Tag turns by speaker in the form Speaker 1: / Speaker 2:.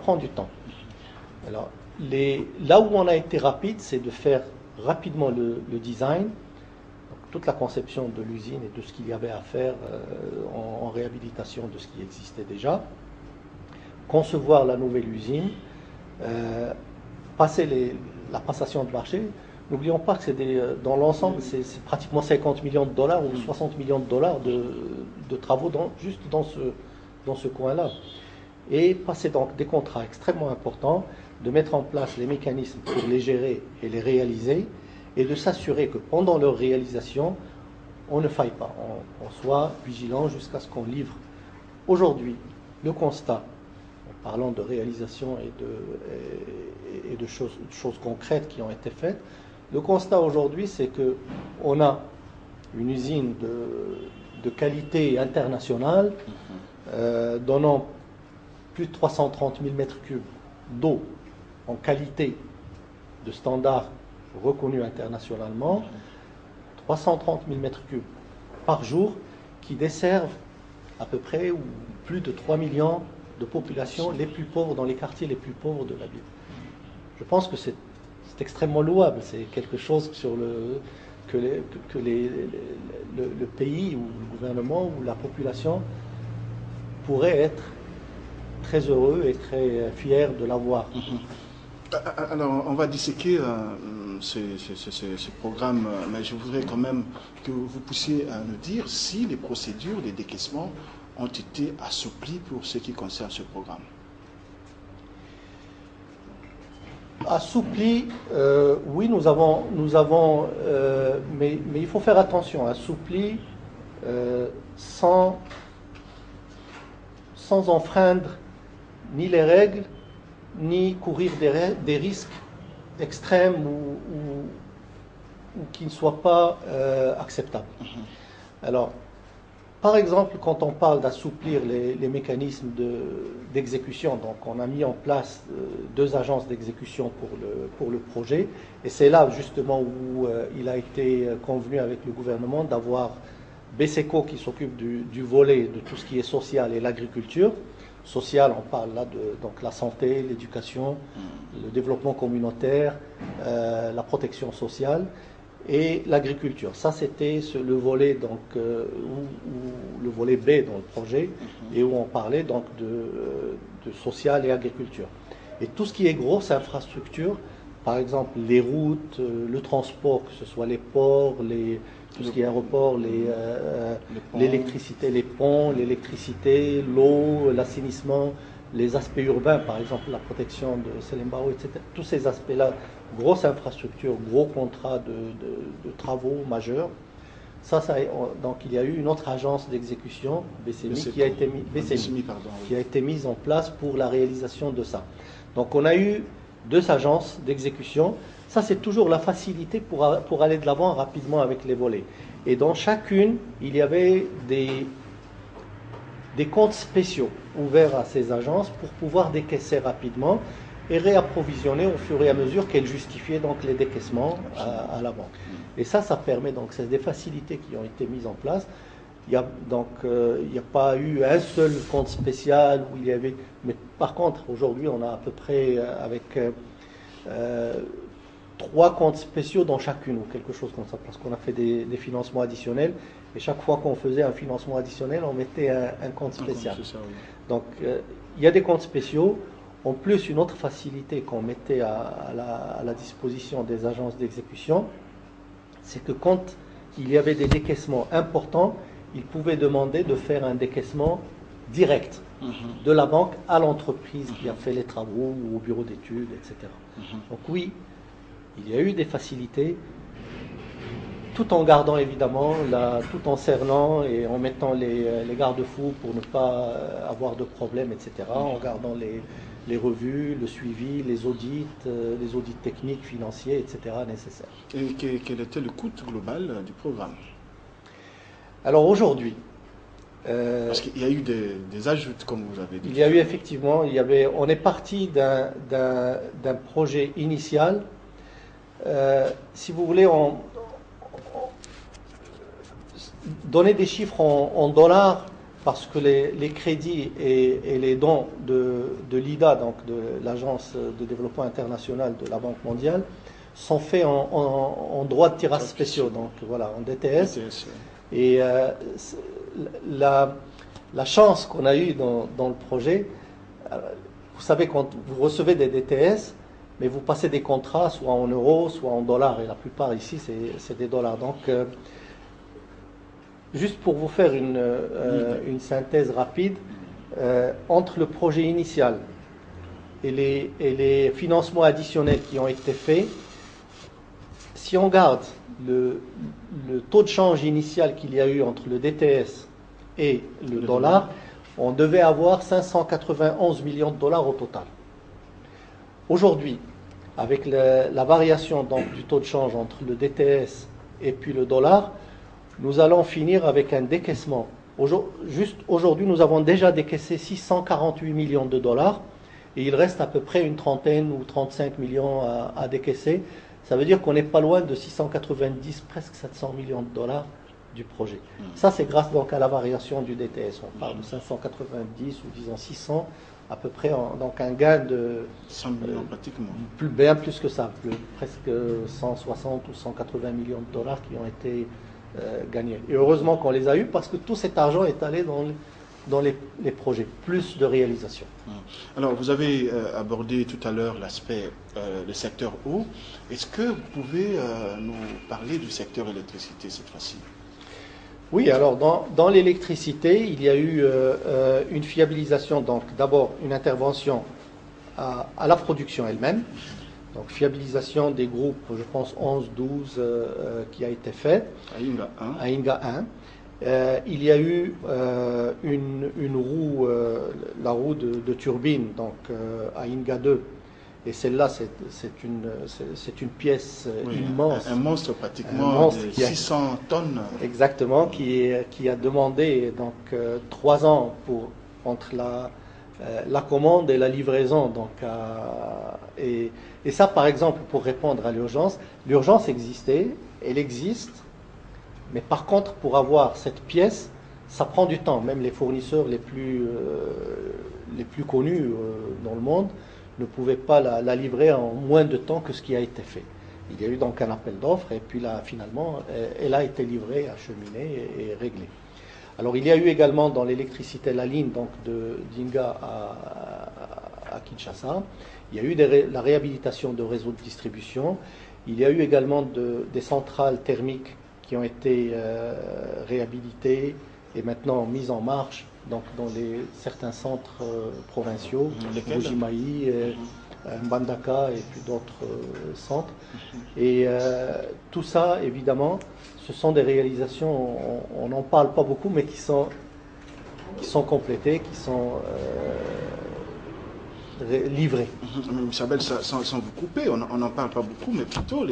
Speaker 1: prend du temps. Alors, là où on a été rapide, c'est de faire rapidement le design, donc toute la conception de l'usine et de ce qu'il y avait à faire en réhabilitation de ce qui existait déjà, concevoir la nouvelle usine, passer la passation de marché. N'oublions pas que dans l'ensemble, c'est pratiquement 50 millions de dollars ou 60 millions de dollars de travaux juste dans ce coin-là. Et passer donc des contrats extrêmement importants, de mettre en place les mécanismes pour les gérer et les réaliser, et de s'assurer que pendant leur réalisation, on ne faille pas, on soit vigilant jusqu'à ce qu'on livre. Aujourd'hui, le constat, en parlant de réalisation et de choses concrètes qui ont été faites, le constat aujourd'hui, c'est qu'on a une usine de qualité internationale donnant plus de 330 000 mètres cubes d'eau en qualité de standard reconnu internationalement, 330 000 mètres cubes par jour qui desservent à peu près ou plus de 3 millions de populations les plus pauvres dans les quartiers les plus pauvres de la ville. Je pense que c'est extrêmement louable, c'est quelque chose que le pays ou le gouvernement ou la population pourrait être très heureux et très fier de l'avoir.
Speaker 2: Alors, on va disséquer ce programme, mais je voudrais quand même que vous puissiez nous dire si les procédures de décaissement ont été assouplies pour ce qui concerne ce programme.
Speaker 1: Assoupli, oui, nous avons mais il faut faire attention, assoupli sans enfreindre ni les règles, ni courir des risques extrêmes ou qui ne soient pas acceptables. Alors, par exemple, quand on parle d'assouplir les mécanismes d'exécution, donc on a mis en place 2 agences d'exécution pour le projet, et c'est là justement où il a été convenu avec le gouvernement d'avoir BESECO qui s'occupe du volet de tout ce qui est social et l'agriculture. Social, on parle là de donc, la santé, l'éducation, le développement communautaire, la protection sociale et l'agriculture. Ça, c'était le volet donc ou le volet B dans le projet et où on parlait donc de social et agriculture. Et tout ce qui est grosse infrastructure, par exemple les routes, le transport, que ce soit les ports, tout ce qui est aéroport, l'électricité, les ponts, l'électricité, l'eau, l'assainissement, les aspects urbains, par exemple la protection de Selembao, etc. Tous ces aspects-là, grosse infrastructure, gros contrats de travaux majeurs. Donc il y a eu une autre agence d'exécution, BCMI, qui a été mise en place pour la réalisation de ça. Donc on a eu 2 agences d'exécution. Ça, c'est toujours la facilité pour aller de l'avant rapidement avec les volets. Et dans chacune, il y avait des comptes spéciaux ouverts à ces agences pour pouvoir décaisser rapidement et réapprovisionner au fur et à mesure qu'elles justifiaient donc les décaissements à la banque. Et ça permet donc, c'est des facilités qui ont été mises en place. Il n'y a pas eu un seul compte spécial où il y avait. Mais par contre, aujourd'hui, on a à peu près avec 3 comptes spéciaux dans chacune ou quelque chose comme ça, parce qu'on a fait des financements additionnels et chaque fois qu'on faisait un financement additionnel, on mettait un compte spécial. Donc, il y a des comptes spéciaux. En plus, une autre facilité qu'on mettait à la disposition des agences d'exécution, c'est que quand il y avait des décaissements importants, ils pouvaient demander de faire un décaissement direct de la banque à l'entreprise qui a fait les travaux ou au bureau d'études, etc. Donc oui, il y a eu des facilités, tout en gardant évidemment, tout en cernant et en mettant les garde-fous pour ne pas avoir de problèmes, etc. En gardant les revues, le suivi, les audits techniques, financiers, etc. nécessaires.
Speaker 2: Et quel était le coût global du programme?
Speaker 1: Alors aujourd'hui,
Speaker 2: parce qu'il y a eu des ajouts, comme vous avez dit.
Speaker 1: Il y a eu effectivement, on est parti d'un projet initial. Si vous voulez, donner des chiffres en dollars, parce que les crédits et les dons de l'IDA, donc de l'Agence de développement international de la Banque mondiale, sont faits en droits de tirage spéciaux, donc voilà, en DTS. Et la chance qu'on a eue dans le projet, vous savez, quand vous recevez des DTS, mais vous passez des contrats soit en euros, soit en dollars, et la plupart ici, c'est des dollars. Donc, juste pour vous faire une synthèse rapide, entre le projet initial et les financements additionnels qui ont été faits, si on garde le taux de change initial qu'il y a eu entre le DTS et le dollar, on devait avoir 591 millions de dollars au total. Aujourd'hui, avec la variation donc, du taux de change entre le DTS et puis le dollar, nous allons finir avec un décaissement. Juste aujourd'hui, nous avons déjà décaissé 648 millions de dollars et il reste à peu près une trentaine ou 35 millions à décaisser. Ça veut dire qu'on n'est pas loin de 690, presque 700 millions de dollars du projet. Ça, c'est grâce donc à la variation du DTS. On parle de 590 ou disons 600, à peu près, donc un gain de
Speaker 2: 100 millions pratiquement.
Speaker 1: Bien plus que ça, presque 160 ou 180 millions de dollars qui ont été gagnés. Et heureusement qu'on les a eus parce que tout cet argent est allé dans les projets, plus de réalisation.
Speaker 2: Alors, vous avez abordé tout à l'heure l'aspect, le secteur eau. Est-ce que vous pouvez nous parler du secteur électricité cette fois-ci?
Speaker 1: Oui, alors dans l'électricité, il y a eu une fiabilisation, donc d'abord une intervention à la production elle-même, donc fiabilisation des groupes, je pense 11, 12 qui a été fait à INGA 1. Il y a eu une roue, la roue de turbine, donc à INGA 2. Et celle-là, c'est une pièce immense.
Speaker 2: Un monstre pratiquement de 600 tonnes.
Speaker 1: Exactement, qui a demandé donc 3 ans entre la commande et la livraison. Donc, et ça, par exemple, pour répondre à l'urgence existait, elle existe, mais par contre, pour avoir cette pièce, ça prend du temps. Même les fournisseurs les plus connus dans le monde ne pouvaient pas la livrer en moins de temps que ce qui a été fait. Il y a eu donc un appel d'offres et puis là, finalement, elle a été livrée, acheminée et réglée. Alors, il y a eu également dans l'électricité la ligne donc d'Inga à Kinshasa. Il y a eu la réhabilitation de réseaux de distribution. Il y a eu également des centrales thermiques qui ont été réhabilitées et maintenant mises en marche donc dans certains centres provinciaux, Bujimaï, Mbandaka et puis d'autres centres. Et tout ça, évidemment, ce sont des réalisations, on n'en parle pas beaucoup, mais qui sont complétées, qui sont livrées.
Speaker 2: Isabelle, sans vous couper, on n'en parle pas beaucoup, mais plutôt